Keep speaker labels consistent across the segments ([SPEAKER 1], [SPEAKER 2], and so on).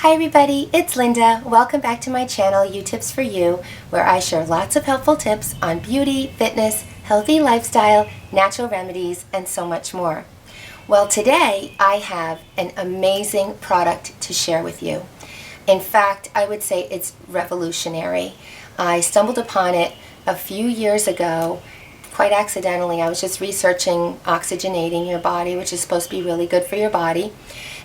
[SPEAKER 1] Hi everybody, it's Linda. Welcome back to my channel, You Tips for You, where I share lots of helpful tips on beauty, fitness, healthy lifestyle, natural remedies, and so much more. Well, today I have an amazing product to share with you. In fact, I would say it's revolutionary. I stumbled upon it a few years ago, quite accidentally. I was just researching oxygenating your body, which is supposed to be really good for your body.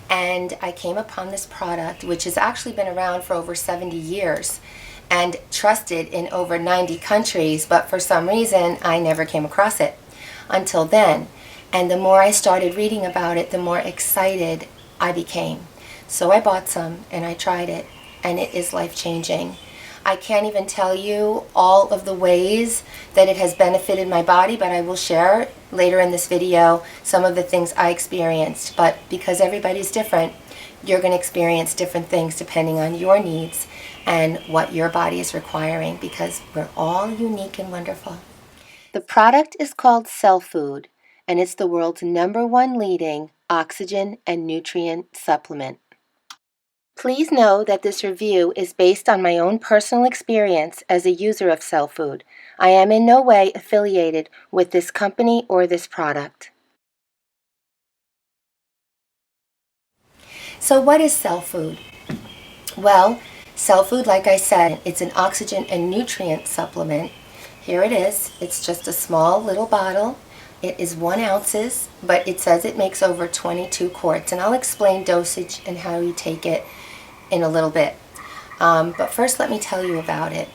[SPEAKER 1] And I came upon this product, which has actually been around for over 70 years and trusted in over 90 countries, but for some reason I never came across it until then. And the more I started reading about it, the more excited I became. So I bought some and I tried it, and it is life-changing. I can't even tell you all of the ways that it has benefited my body, but I will share later in this video some of the things I experienced. But because everybody's different, you're going to experience different things depending on your needs and what your body is requiring, because we're all unique and wonderful. The product is called Cellfood, and it's the world's #1 leading oxygen and nutrient supplement. Please know that this review is based on my own personal experience as a user of Cellfood. I am in no way affiliated with this company or this product. So what is Cellfood? Well, Cellfood, like I said, it's an oxygen and nutrient supplement. Here it is. It's just a small little bottle. It is 1 ounce, but it says it makes over 22 quarts. And I'll explain dosage and how you take it in a little bit. But first let me tell you about it.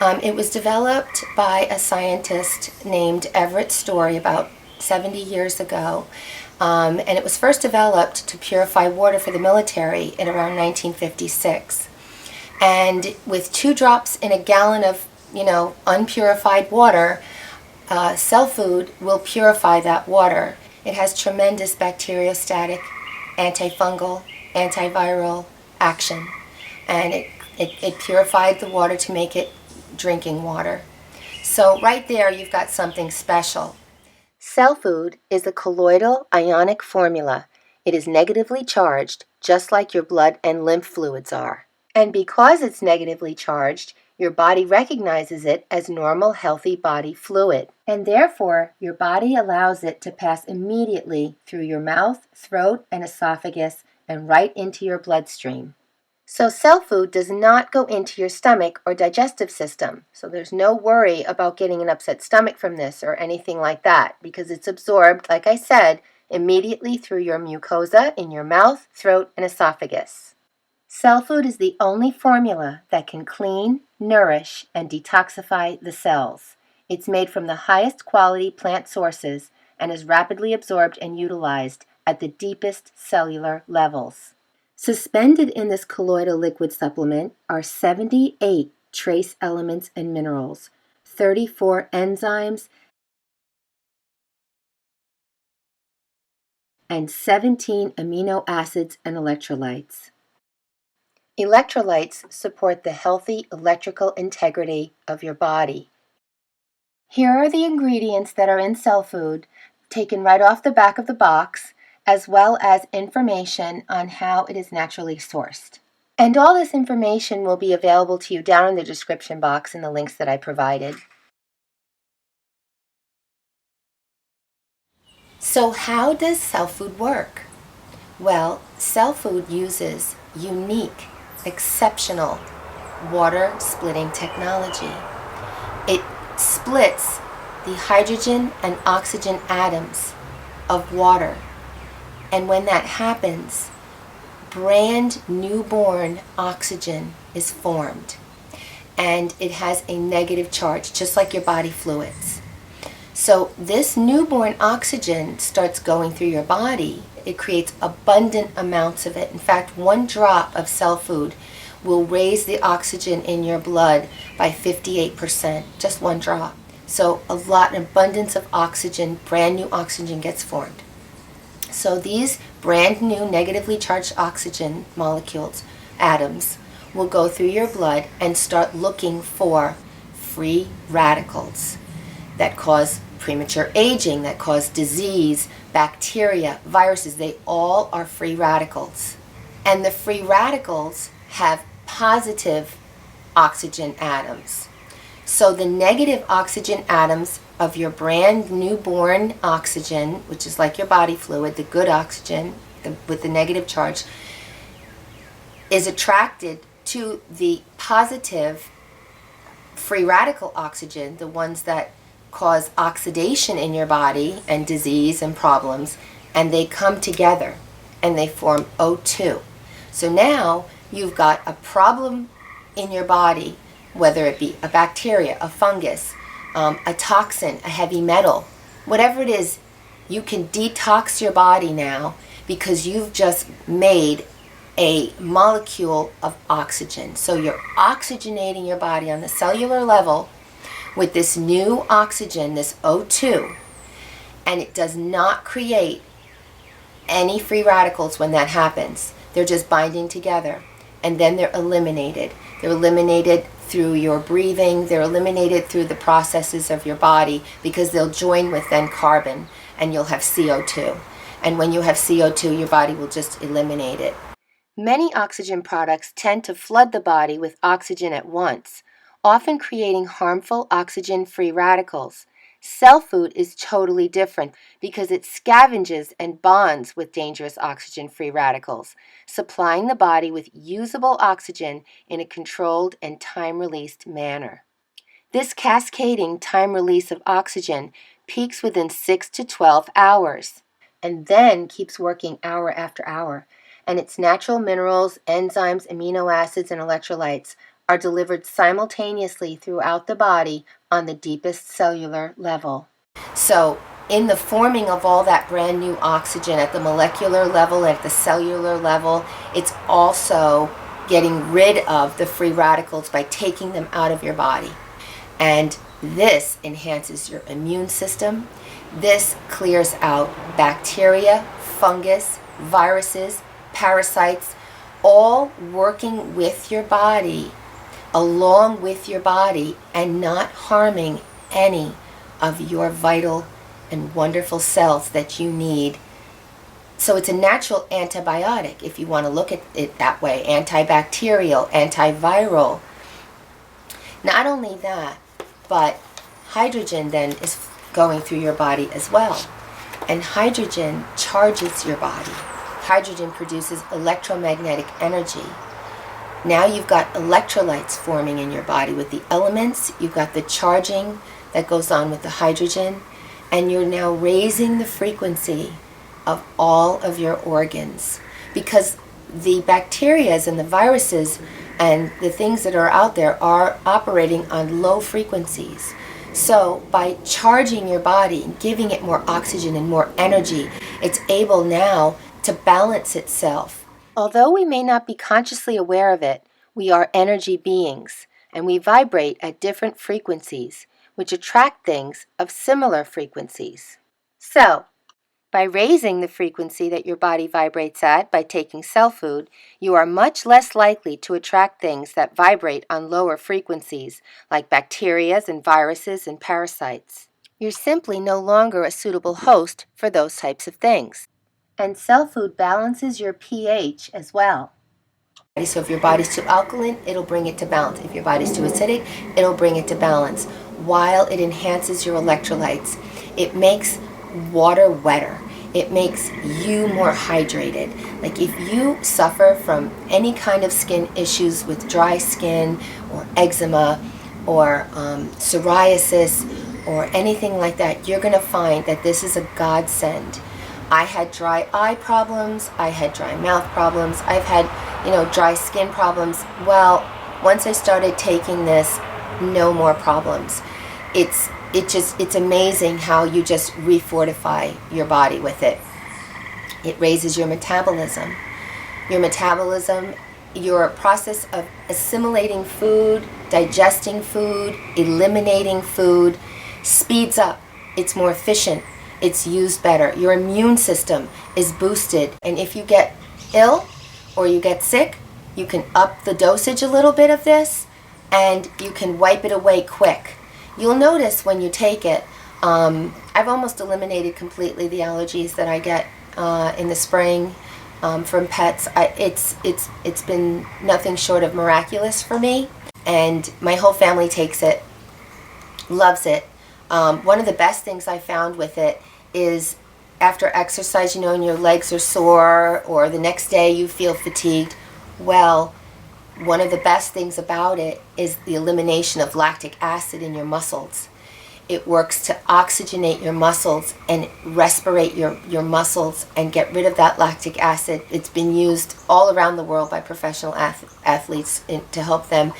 [SPEAKER 1] It was developed by a scientist named Everett Story about 70 years ago. And it was first developed to purify water for the military in around 1956. And with 2 drops in a gallon of, unpurified water, Cellfood will purify that water. It has tremendous bacteriostatic, antifungal, antiviral action, and it purified the water to make it drinking water. So right there you've got something special. Cellfood is a colloidal ionic formula. It is negatively charged, just like your blood and lymph fluids are. And because it's negatively charged, your body recognizes it as normal, healthy body fluid. And therefore, your body allows it to pass immediately through your mouth, throat, and esophagus and right into your bloodstream. So Cellfood does not go into your stomach or digestive system. So there's no worry about getting an upset stomach from this or anything like that, because it's absorbed, like I said, immediately through your mucosa in your mouth, throat, and esophagus. Cellfood is the only formula that can clean, nourish, and detoxify the cells. It's made from the highest quality plant sources and is rapidly absorbed and utilized at the deepest cellular levels. Suspended in this colloidal liquid supplement are 78 trace elements and minerals, 34 enzymes, and 17 amino acids and electrolytes. Electrolytes support the healthy electrical integrity of your body. Here are the ingredients that are in Cellfood, taken right off the back of the box, as well as information on how it is naturally sourced. And all this information will be available to you down in the description box in the links that I provided. So how does Cellfood work? Well, Cellfood uses unique, exceptional water splitting technology. It splits the hydrogen and oxygen atoms of water. And when that happens, brand newborn oxygen is formed. And it has a negative charge, just like your body fluids. So this newborn oxygen starts going through your body. It creates abundant amounts of it. In fact, 1 drop of Cellfood will raise the oxygen in your blood by 58%, just 1 drop. So an abundance of oxygen, brand new oxygen gets formed. So these brand new negatively charged oxygen molecules, atoms, will go through your blood and start looking for free radicals that cause premature aging, that cause disease, bacteria, viruses. They all are free radicals. And the free radicals have positive oxygen atoms. So the negative oxygen atoms of your brand newborn oxygen, which is like your body fluid, the good oxygen with the negative charge, is attracted to the positive free radical oxygen, the ones that cause oxidation in your body and disease and problems, and they come together and they form O2. So now you've got a problem in your body, whether it be a bacteria, a fungus, a toxin, a heavy metal, whatever it is, you can detox your body now because you've just made a molecule of oxygen. So you're oxygenating your body on the cellular level with this new oxygen, this O2, and it does not create any free radicals when that happens. They're just binding together, and then they're eliminated. They're eliminated through your breathing. They're eliminated through the processes of your body because they'll join with then carbon, and you'll have CO2. And when you have CO2, your body will just eliminate it. Many oxygen products tend to flood the body with oxygen at once, often creating harmful oxygen-free radicals. Cellfood is totally different because it scavenges and bonds with dangerous oxygen-free radicals, supplying the body with usable oxygen in a controlled and time-released manner. This cascading time release of oxygen peaks within 6 to 12 hours and then keeps working hour after hour, and its natural minerals, enzymes, amino acids, and electrolytes are delivered simultaneously throughout the body on the deepest cellular level. So in the forming of all that brand new oxygen at the molecular level, at the cellular level, it's also getting rid of the free radicals by taking them out of your body. And this enhances your immune system. This clears out bacteria, fungus, viruses, parasites, all working with your body, along with your body, and not harming any of your vital and wonderful cells that you need. So it's a natural antibiotic, if you want to look at it that way, antibacterial, antiviral. Not only that, but hydrogen then is going through your body as well. And hydrogen charges your body. Hydrogen produces electromagnetic energy. Now you've got electrolytes forming in your body with the elements. You've got the charging that goes on with the hydrogen. And you're now raising the frequency of all of your organs. Because the bacteria and the viruses and the things that are out there are operating on low frequencies. So by charging your body and giving it more oxygen and more energy, it's able now to balance itself. Although we may not be consciously aware of it, we are energy beings, and we vibrate at different frequencies, which attract things of similar frequencies. So, by raising the frequency that your body vibrates at by taking Cellfood, you are much less likely to attract things that vibrate on lower frequencies, like bacteria and viruses and parasites. You're simply no longer a suitable host for those types of things. And Cellfood balances your pH as well. So if your body's too alkaline, it'll bring it to balance. If your body's too acidic, it'll bring it to balance. While it enhances your electrolytes, it makes water wetter. It makes you more hydrated. Like if you suffer from any kind of skin issues with dry skin or eczema or psoriasis or anything like that, you're going to find that this is a godsend. I had dry eye problems, I had dry mouth problems, I've had, dry skin problems. Well, once I started taking this, no more problems. It's amazing how you just refortify your body with it. It raises your metabolism. Your process of assimilating food, digesting food, eliminating food speeds up. It's more efficient. It's used better. Your immune system is boosted. And if you get ill or you get sick, you can up the dosage a little bit of this and you can wipe it away quick. You'll notice when you take it, I've almost eliminated completely the allergies that I get in the spring from pets. It's been nothing short of miraculous for me, and my whole family takes it, loves it. One of the best things I found with it is after exercise, and your legs are sore or the next day you feel fatigued. Well, one of the best things about it is the elimination of lactic acid in your muscles. It works to oxygenate your muscles and respirate your muscles and get rid of that lactic acid. It's been used all around the world by professional athletes to help them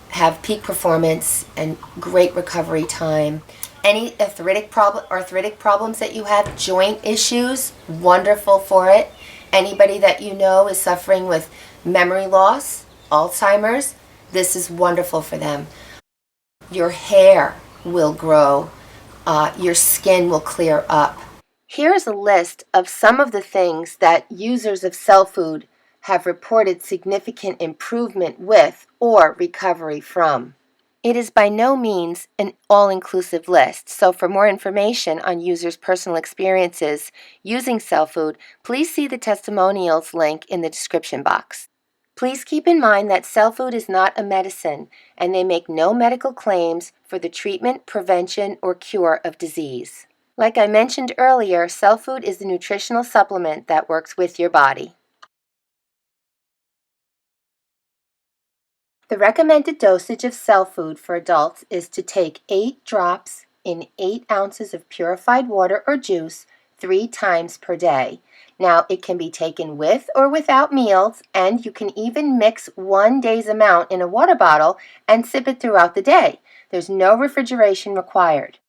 [SPEAKER 1] have peak performance and great recovery time. Any arthritic problems that you have, joint issues, wonderful for it. Anybody that you know is suffering with memory loss, Alzheimer's, this is wonderful for them. Your hair will grow. Your skin will clear up. Here is a list of some of the things that users of Cellfood have reported significant improvement with or recovery from. It is by no means an all-inclusive list, so for more information on users' personal experiences using Cellfood, please see the testimonials link in the description box. Please keep in mind that Cellfood is not a medicine, and they make no medical claims for the treatment, prevention, or cure of disease. Like I mentioned earlier, Cellfood is a nutritional supplement that works with your body. The recommended dosage of Cellfood for adults is to take 8 drops in 8 ounces of purified water or juice 3 times per day. Now, it can be taken with or without meals, and you can even mix 1 day's amount in a water bottle and sip it throughout the day. There's no refrigeration required.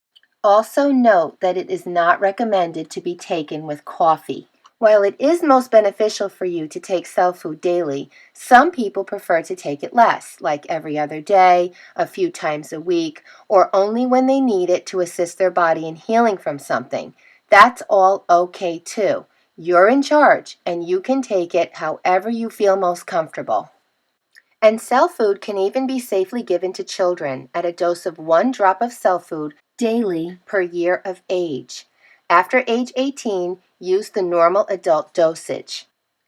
[SPEAKER 1] Also note that it is not recommended to be taken with coffee. While it is most beneficial for you to take Cellfood daily, some people prefer to take it less, like every other day, a few times a week, or only when they need it to assist their body in healing from something. That's all okay too. You're in charge, and you can take it however you feel most comfortable. And Cellfood can even be safely given to children at a dose of 1 drop of Cellfood daily per year of age. After age 18, use the normal adult dosage.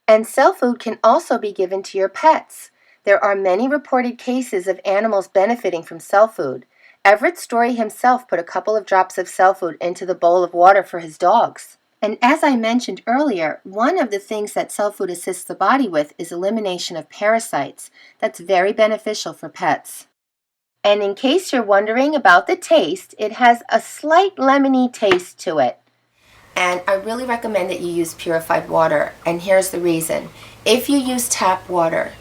[SPEAKER 1] And Cellfood can also be given to your pets. There are many reported cases of animals benefiting from Cellfood. Everett Story himself put a couple of drops of Cellfood into the bowl of water for his dogs. And as I mentioned earlier, one of the things that Cellfood assists the body with is elimination of parasites. That's very beneficial for pets. And in case you're wondering about the taste, it has a slight lemony taste to it. And I really recommend that you use purified water, and here's the reason. If you use tap water,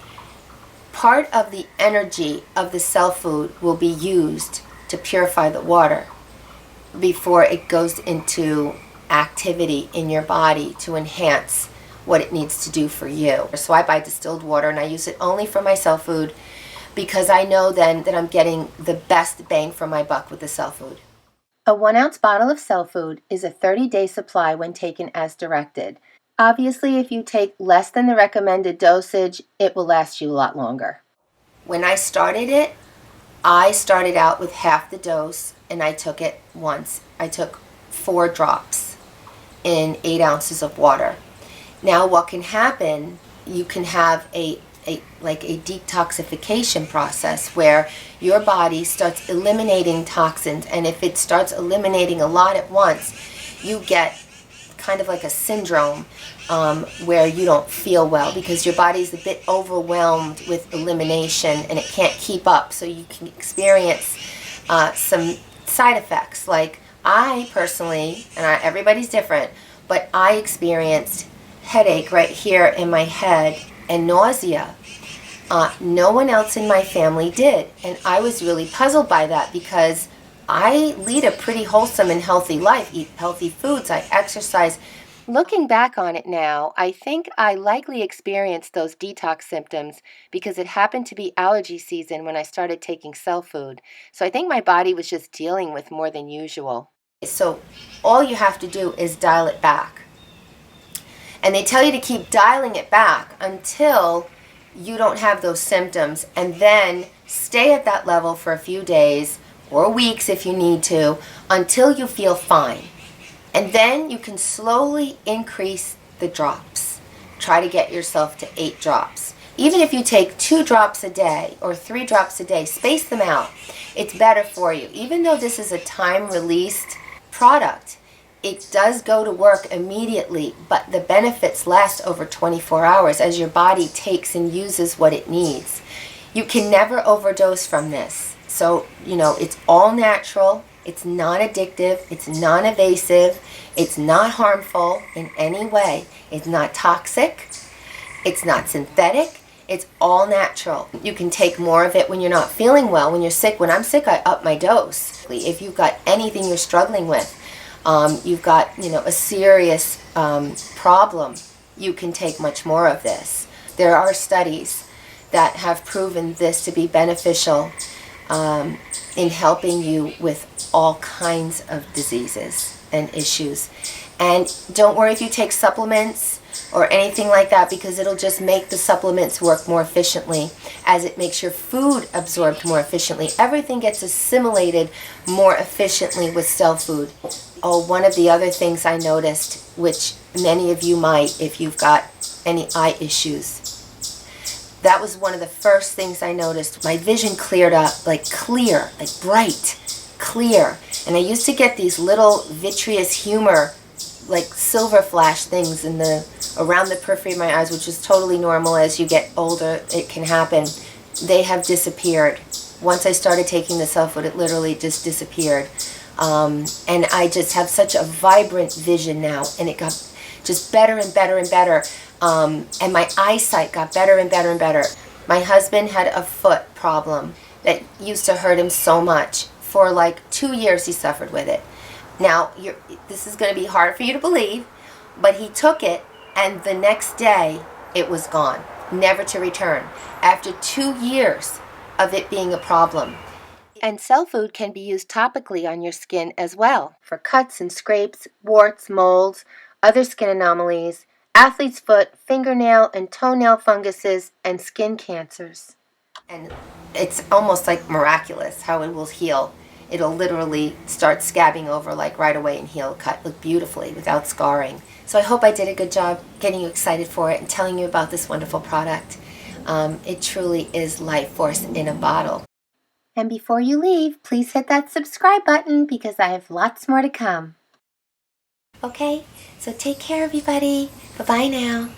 [SPEAKER 1] part of the energy of the Cellfood will be used to purify the water before it goes into activity in your body to enhance what it needs to do for you. So I buy distilled water, and I use it only for my Cellfood because I know then that I'm getting the best bang for my buck with the Cellfood. A 1-ounce bottle of Cellfood is a 30-day supply when taken as directed. Obviously, if you take less than the recommended dosage, it will last you a lot longer. When I started it, I started out with half the dose, and I took it once. I took 4 drops in 8 ounces of water. Now, what can happen, you can have a detoxification process where your body starts eliminating toxins, and if it starts eliminating a lot at once, you get kind of like a syndrome where you don't feel well because your body's a bit overwhelmed with elimination and it can't keep up, so you can experience some side effects. Like I personally, and everybody's different, but I experienced headache right here in my head and nausea. No one else in my family did, and I was really puzzled by that because I lead a pretty wholesome and healthy life, eat healthy foods, I exercise. Looking back on it now, I think I likely experienced those detox symptoms because it happened to be allergy season when I started taking Cellfood. So I think my body was just dealing with more than usual. So all you have to do is dial it back. And they tell you to keep dialing it back until you don't have those symptoms, and then stay at that level for a few days or weeks if you need to until you feel fine. And then you can slowly increase the drops. try to get yourself to 8 drops. Even if you take 2 drops a day or 3 drops a day, space them out. It's better for you. Even though this is a time-released product, it does go to work immediately, but the benefits last over 24 hours as your body takes and uses what it needs. You can never overdose from this. So, it's all natural, it's non-addictive, it's non-invasive, it's not harmful in any way. It's not toxic, it's not synthetic, it's all natural. You can take more of it when you're not feeling well. When you're sick, when I'm sick, I up my dose. If you've got anything you're struggling with, you've got, a serious problem, you can take much more of this. There are studies that have proven this to be beneficial in helping you with all kinds of diseases and issues. And don't worry if you take supplements or anything like that, because it'll just make the supplements work more efficiently as it makes your food absorbed more efficiently. Everything gets assimilated more efficiently with Cellfood. Oh, one of the other things I noticed, which many of you might if you've got any eye issues, that was one of the first things I noticed. My vision cleared up, like clear, like bright, clear. And I used to get these little vitreous humor, like silver flash things around the periphery of my eyes, which is totally normal. As you get older, it can happen. They have disappeared. Once I started taking the Cellfood, it literally just disappeared. And I just have such a vibrant vision now, and it got just better and better and better. And my eyesight got better and better and better. My husband had a foot problem that used to hurt him so much. For like 2 years he suffered with it. Now, this is going to be hard for you to believe, but he took it, and the next day it was gone, never to return, after 2 years of it being a problem. And Cellfood can be used topically on your skin as well, for cuts and scrapes, warts, molds, other skin anomalies, athlete's foot, fingernail and toenail funguses, and skin cancers. And it's almost like miraculous how it will heal. It'll literally start scabbing over like right away and heal, look beautifully without scarring. So I hope I did a good job getting you excited for it and telling you about this wonderful product. It truly is life force in a bottle. And before you leave, please hit that subscribe button because I have lots more to come. Okay, so take care everybody. Bye-bye now.